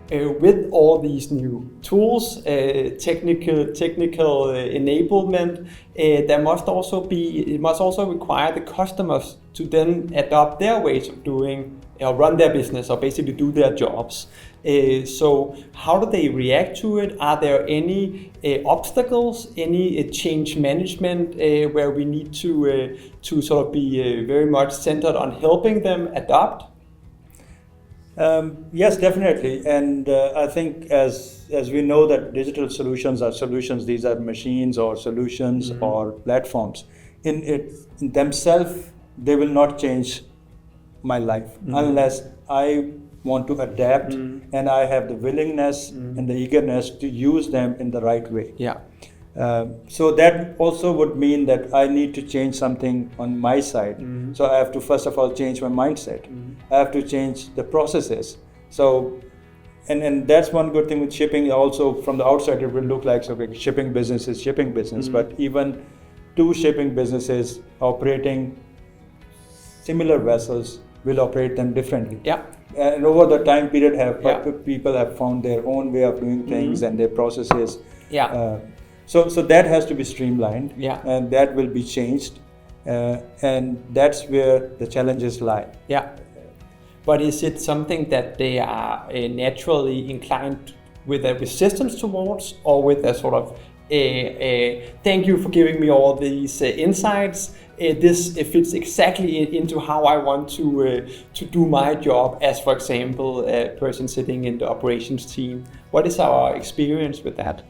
with all these new tools, technical enablement, it must also require the customers to then adopt their ways of doing or run their business or basically do their jobs. So how do they react to it? Are there any obstacles, any change management where we need to sort of be very much centered on helping them adopt? Yes, definitely. And I think as we know that digital solutions are solutions, these are machines or solutions or platforms. In themselves, they will not change my life unless I want to adapt and I have the willingness and the eagerness to use them in the right way. Yeah. So that also would mean that I need to change something on my side. So I have to first of all change my mindset. I have to change the processes. So, and that's one good thing with shipping. Also from the outside it will look like, so okay, shipping business is shipping business, but even two shipping businesses operating similar vessels will operate them differently. Yeah. And over the time period people have found their own way of doing things and their processes. Yeah. So that has to be streamlined, and that will be changed, and that's where the challenges lie. Yeah. But is it something that they are naturally inclined with a resistance towards, or with a sort of thank you for giving me all these insights. This fits exactly into how I want to do my job as, for example, a person sitting in the operations team. What is our experience with that?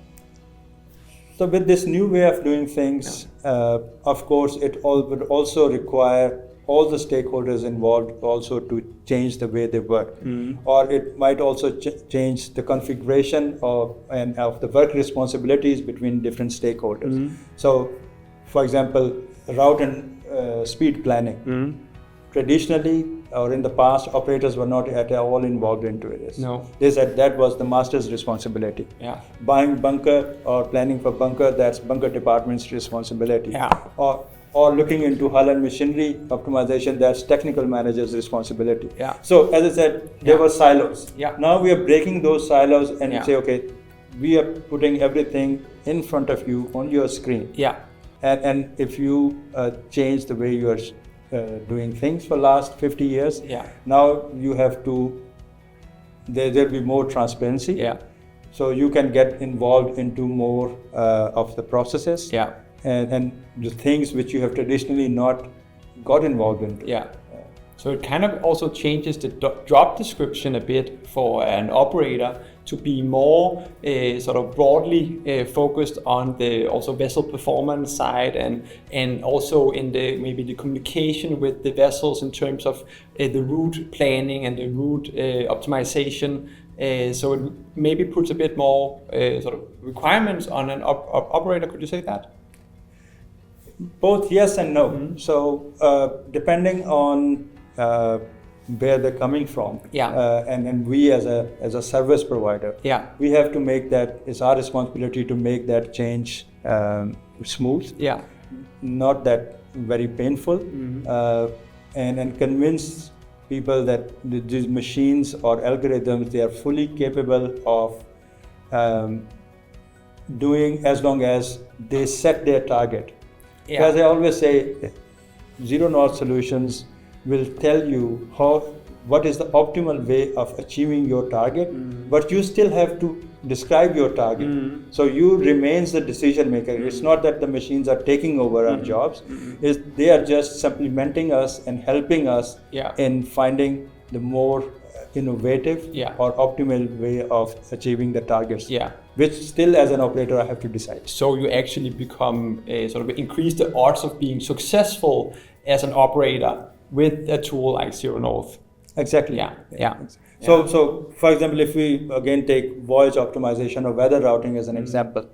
So with this new way of doing things, of course, it would also require all the stakeholders involved also to change the way they work. Or it might also change the configuration of the work responsibilities between different stakeholders. So, for example, route and speed planning. Traditionally, or in the past, operators were not at all involved into this. No. They said that was the master's responsibility. Yeah. Buying bunker or planning for bunker, that's bunker department's responsibility. Yeah. Or looking into hull and machinery optimization, that's technical manager's responsibility. Yeah. So as I said, there were silos. Yeah. Now we are breaking those silos and say, okay, we are putting everything in front of you on your screen. Yeah. And if you change the way you are doing things for last 50 years, now you have to, there'll be more transparency. Yeah. So you can get involved into more of the processes. Yeah. And the things which you have traditionally not got involved in. Yeah. So it kind of also changes the job description a bit for an operator to be more sort of broadly focused on the also vessel performance side and also in the maybe the communication with the vessels in terms of the route planning and the route optimization. So it maybe puts a bit more sort of requirements on an operator. Could you say that? Both yes and no. So depending on where they're coming from, and we as a service provider, we have to make that. It's our responsibility to make that change smooth. Yeah, not that very painful, and convince people that these machines or algorithms, they are fully capable of doing as long as they set their target. As I always say, ZeroNorth solutions will tell you what is the optimal way of achieving your target, but you still have to describe your target. So you remains the decision maker. It's not that the machines are taking over our jobs. They are just supplementing us and helping us in finding the more innovative or optimal way of achieving the targets, which still as an operator I have to decide. So you actually become sort of increase the odds of being successful as an operator with a tool like ZeroNorth. Exactly. So for example, if we again take voyage optimization or weather routing as an example,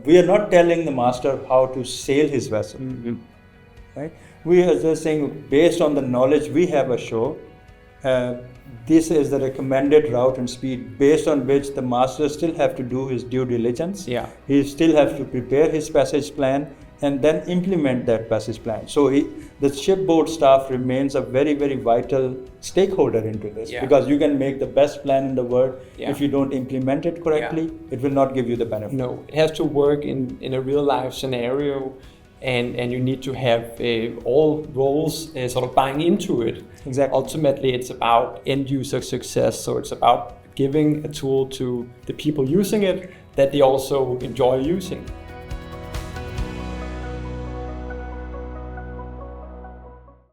we are not telling the master how to sail his vessel, right? We are just saying, based on the knowledge we have ashore, this is the recommended route and speed based on which the master still have to do his due diligence. He still have to prepare his passage plan and then implement that passage plan. So the shipboard staff remains a very, very vital stakeholder into this, because you can make the best plan in the world. If you don't implement it correctly, it will not give you the benefit. No, it has to work in a real life scenario, and you need to have all roles sort of buying into it. Exactly. Ultimately, it's about end user success, so it's about giving a tool to the people using it that they also enjoy using.